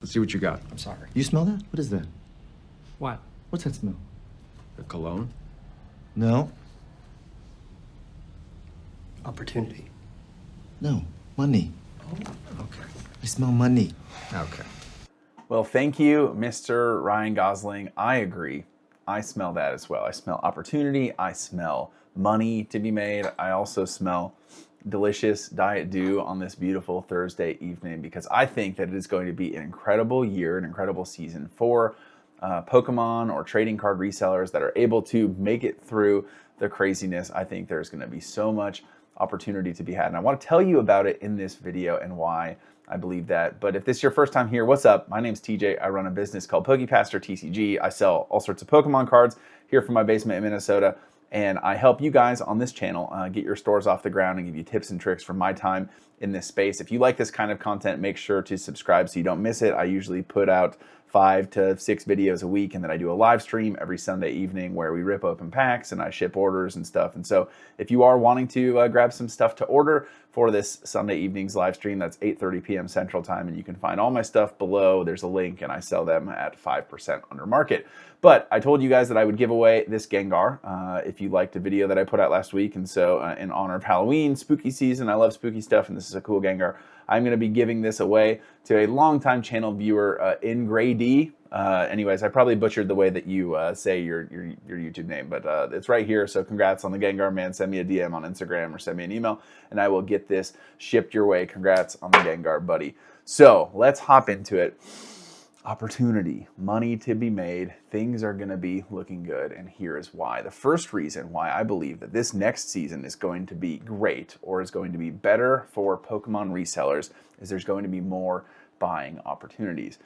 Let's see what you got. I'm sorry. You smell that? What is that? What? What's that smell? The cologne? No. Opportunity. No. Money. Okay. I smell money. Okay. Well, thank you, Mr. Ryan Gosling. I agree. I smell that as well. I smell opportunity. I smell money to be made. I also smell delicious Diet Dew on this beautiful Thursday evening because I think that it is going to be an incredible year, an incredible season for Pokemon or trading card resellers that are able to make it through the craziness. I think there's going to be so much opportunity to be had. And I want to tell you about it in this video and why I believe that. But if this is your first time here, what's up? My name's TJ. I run a business called PokePaster TCG. I sell all sorts of Pokemon cards here from my basement in Minnesota. And I help you guys on this channel get your stores off the ground and give you tips and tricks from my time in this space. If you like this kind of content, make sure to subscribe so you don't miss it. I usually put out 5 to 6 videos a week, and then I do a live stream every Sunday evening where we rip open packs and I ship orders and stuff. And so if you are wanting to grab some stuff to order for this Sunday evening's live stream, that's 8:30 p.m. Central Time, and you can find all my stuff below. There's a link, and I sell them at 5% under market. But I told you guys that I would give away this Gengar if you liked a video that I put out last week. And so in honor of Halloween, spooky season, I love spooky stuff, and this is a cool Gengar. I'm going to be giving this away to a longtime channel viewer in Gray D. Anyways, I probably butchered the way that you say your YouTube name, but it's right here. So congrats on the Gengar, man. Send me a DM on Instagram or send me an email, and I will get this shipped your way. Congrats on the Gengar, buddy. So let's hop into it. Opportunity, money to be made, things are going to be looking good, and here is why. The first reason why I believe that this next season is going to be great or is going to be better for Pokemon resellers is there's going to be more buying opportunities.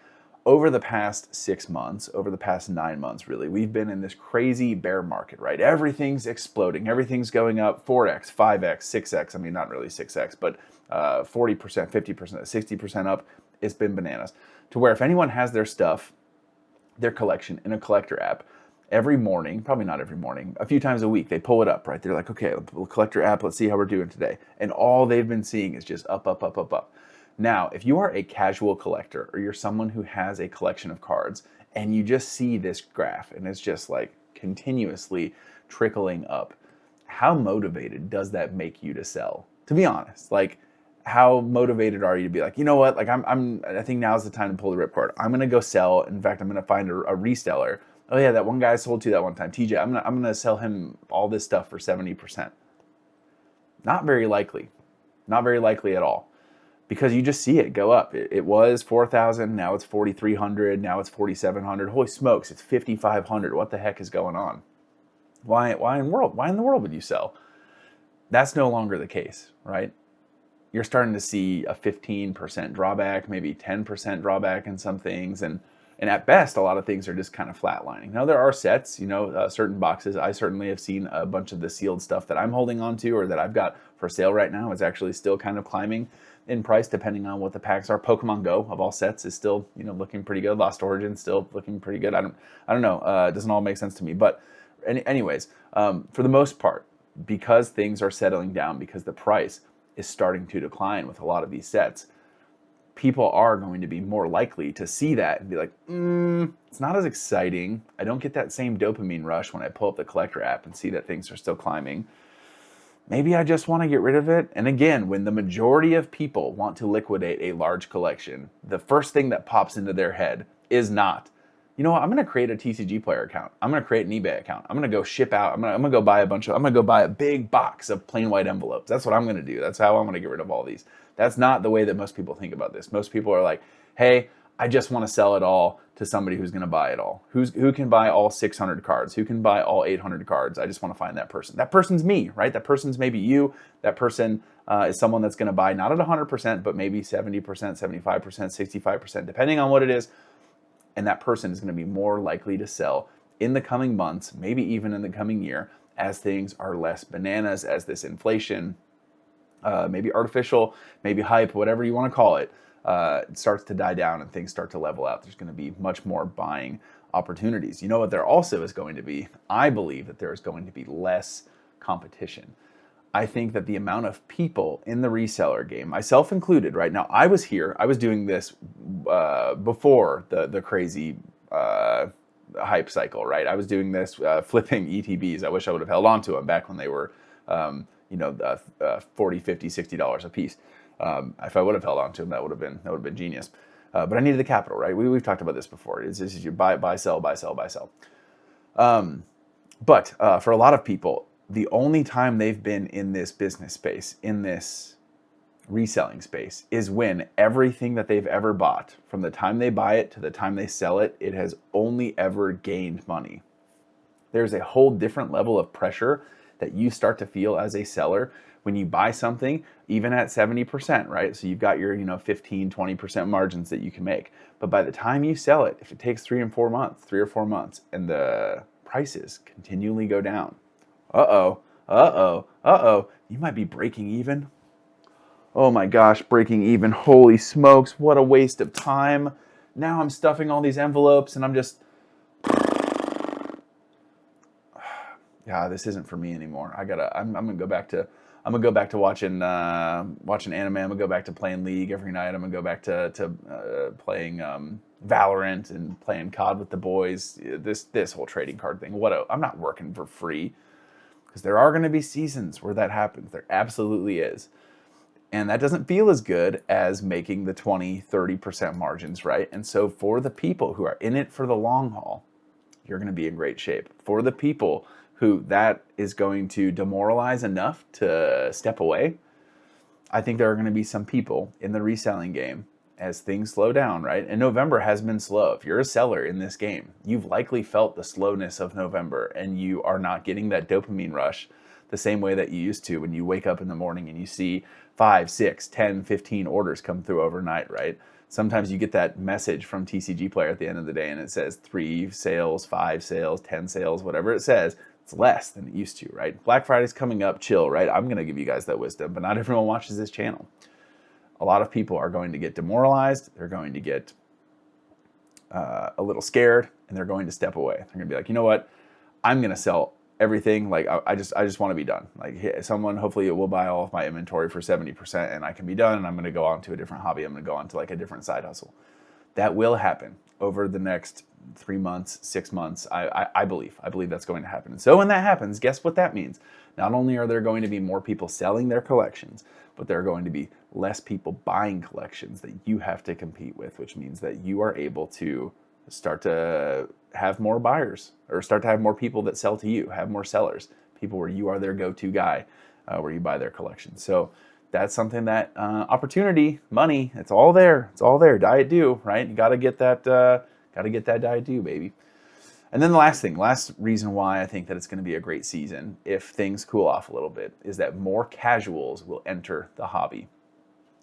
Over the past 6 months, over the past 9 months, really, we've been in this crazy bear market, right? Everything's exploding. Everything's going up 4x, 5x, 6x. I mean, not really 6x, but 40%, 50%, 60% up. It's been bananas. To where if anyone has their stuff, their collection in a collector app, every morning, probably not every morning, a few times a week, they pull it up, right? They're like, okay, collector app, let's see how we're doing today. And all they've been seeing is just up, up, up, up, up. Now, if you are a casual collector or you're someone who has a collection of cards and you just see this graph and it's just like continuously trickling up, how motivated does that make you to sell? To be honest, like, how motivated are you to be like, you know what, like I think now's the time to pull the ripcord. I'm gonna go sell. In fact, I'm gonna find a reseller. Oh yeah, that one guy I sold to that one time, TJ. I'm gonna sell him all this stuff for 70%. Not very likely, not very likely at all, because you just see it go up. It was 4,000, now it's 4,300, now it's 4,700. Holy smokes, it's 5,500. What the heck is going on? Why in the world would you sell? That's no longer the case, right? You're starting to see a 15% drawback, maybe 10% drawback in some things. And at best, a lot of things are just kind of flatlining. Now, there are sets, certain boxes. I certainly have seen a bunch of the sealed stuff that I'm holding on to or that I've got for sale right now is actually still kind of climbing in price depending on what the packs are. Pokemon Go, of all sets, is still, looking pretty good. Lost Origin still looking pretty good. I don't know. It doesn't all make sense to me. But anyways, for the most part, because things are settling down, because the price is starting to decline with a lot of these sets, people are going to be more likely to see that and be like, it's not as exciting. I don't get that same dopamine rush when I pull up the collector app and see that things are still climbing. Maybe I just want to get rid of it. And again, when the majority of people want to liquidate a large collection, the first thing that pops into their head is not, you know what, I'm going to create a TCG player account. I'm going to create an eBay account. I'm going to go ship out. I'm going to go buy I'm going to go buy a big box of plain white envelopes. That's what I'm going to do. That's how I'm going to get rid of all these. That's not the way that most people think about this. Most people are like, hey, I just want to sell it all to somebody who's going to buy it all. Who can buy all 600 cards? Who can buy all 800 cards? I just want to find that person. That person's me, right? That person's maybe you. That person is someone that's going to buy not at 100%, but maybe 70%, 75%, 65%, depending on what it is. And that person is going to be more likely to sell in the coming months, maybe even in the coming year, as things are less bananas, as this inflation, maybe artificial, maybe hype, whatever you want to call it, starts to die down and things start to level out. There's going to be much more buying opportunities. You know what there also is going to be? I believe that there is going to be less competition. I think that the amount of people in the reseller game, myself included, right now, I was here, I was doing this before the crazy hype cycle, right? I was doing this flipping ETBs. I wish I would have held on to them back when they were, $40, $50, $60 a piece. If I would have held on to them, that would have been genius. But I needed the capital, right? We've talked about this before. This is you buy, sell, buy, sell, buy, sell. But for a lot of people, the only time they've been in this business space, in this reselling space, is when everything that they've ever bought, from the time they buy it to the time they sell it, it has only ever gained money. There's a whole different level of pressure that you start to feel as a seller when you buy something, even at 70%, right? So you've got your 15, 20% margins that you can make. But by the time you sell it, if it takes 3 or 4 months, and the prices continually go down, you might be breaking even. Oh my gosh, breaking even. Holy smokes, what a waste of time. Now I'm stuffing all these envelopes and I'm just, yeah, this isn't for me anymore. I'm gonna go back to watching anime. I'm gonna go back to playing League every night. I'm gonna go back to playing Valorant and playing COD with the boys. This whole trading card thing. I'm not working for free, because there are gonna be seasons where that happens. There absolutely is. And that doesn't feel as good as making the 20, 30% margins, right? And so for the people who are in it for the long haul, you're going to be in great shape. For the people who that is going to demoralize enough to step away, I think there are going to be some people in the reselling game as things slow down, right? And November has been slow. If you're a seller in this game, you've likely felt the slowness of November, and you are not getting that dopamine rush the same way that you used to when you wake up in the morning and you see 5, 6, 10, 15 orders come through overnight, right? Sometimes you get that message from TCG Player at the end of the day and it says 3 sales, 5 sales, 10 sales, whatever it says. It's less than it used to, right? Black Friday's coming up, chill, right? I'm going to give you guys that wisdom, but not everyone watches this channel. A lot of people are going to get demoralized. They're going to get a little scared, and they're going to step away. They're going to be like, you know what? I'm going to sell everything. Like I just want to be done. Like someone hopefully will buy all of my inventory for 70% and I can be done, and I'm going to go on to a different hobby. I'm going to go on to like a different side hustle. That will happen over the next 3 months, 6 months. I believe that's going to happen. And so when that happens, guess what that means? Not only are there going to be more people selling their collections, but there are going to be less people buying collections that you have to compete with, which means that you are able to start to have more buyers, or start to have more people that sell to you, have more sellers, people where you are their go-to guy, where you buy their collection. So that's something that opportunity, money, it's all there. It's all there. Diet do, right? You got to get that diet do, baby. And then the last reason why I think that it's going to be a great season if things cool off a little bit is that more casuals will enter the hobby.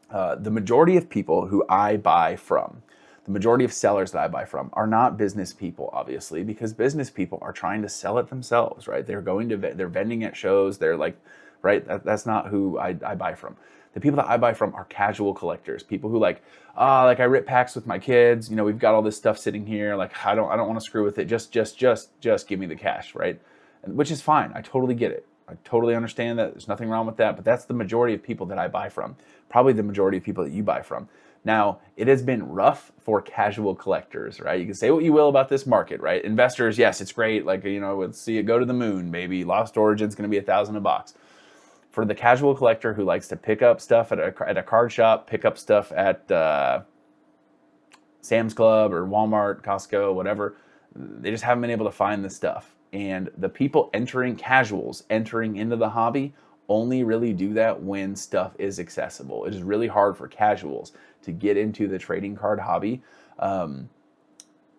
The majority of people who I buy from, the majority of sellers that I buy from are not business people, obviously, because business people are trying to sell it themselves, right? They're vending at shows. They're like, right? That's not who I buy from. The people that I buy from are casual collectors, people who like I rip packs with my kids. We've got all this stuff sitting here. Like I don't want to screw with it. Just give me the cash, right? Which is fine. I totally get it. I totally understand that. There's nothing wrong with that. But that's the majority of people that I buy from. Probably the majority of people that you buy from. Now, it has been rough for casual collectors, right? You can say what you will about this market, right? Investors, yes, it's great. Like, let's see it go to the moon, baby. Lost Origin's going to be $1,000 a box. For the casual collector who likes to pick up stuff at a card shop, pick up stuff at Sam's Club or Walmart, Costco, whatever, they just haven't been able to find this stuff. And the people casuals entering into the hobby only really do that when stuff is accessible. It is really hard for casuals to get into the trading card hobby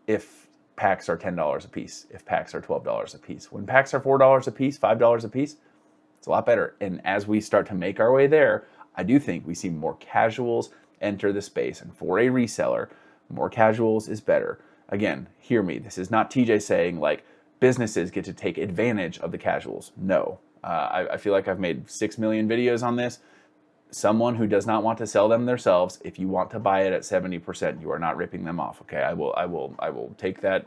if packs are $10 a piece, if packs are $12 a piece. When packs are $4 a piece, $5 a piece, it's a lot better. And as we start to make our way there, I do think we see more casuals enter the space. And for a reseller, more casuals is better. Again, hear me. This is not TJ saying like businesses get to take advantage of the casuals. No. I feel like I've made 6 million videos on this. Someone who does not want to sell them themselves, if you want to buy it at 70%, you are not ripping them off. Okay, I will take that.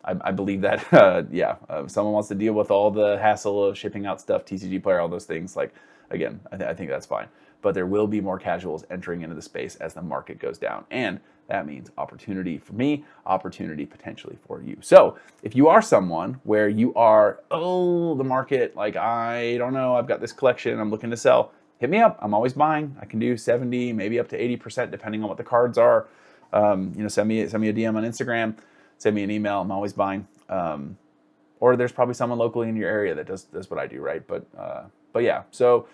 I believe that, if someone wants to deal with all the hassle of shipping out stuff, TCG player, all those things, like, again, I think that's fine. But there will be more casuals entering into the space as the market goes down. And that means opportunity for me, opportunity potentially for you. So if you are someone where you are, the market, like, I don't know, I've got this collection I'm looking to sell, hit me up. I'm always buying. I can do 70, maybe up to 80%, depending on what the cards are. Send me a DM on Instagram, send me an email. I'm always buying. Or there's probably someone locally in your area that does what I do, right? But yeah, so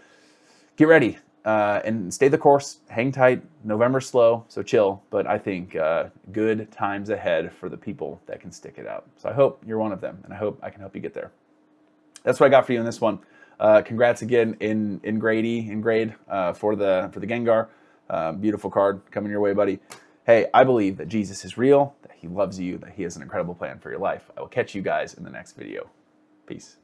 get ready and stay the course. Hang tight. November's slow, so chill. But I think good times ahead for the people that can stick it out. So I hope you're one of them, and I hope I can help you get there. That's what I got for you in this one. Congrats again in grade for the Gengar. Beautiful card coming your way, buddy. Hey, I believe that Jesus is real, that he loves you, that he has an incredible plan for your life. I will catch you guys in the next video. Peace.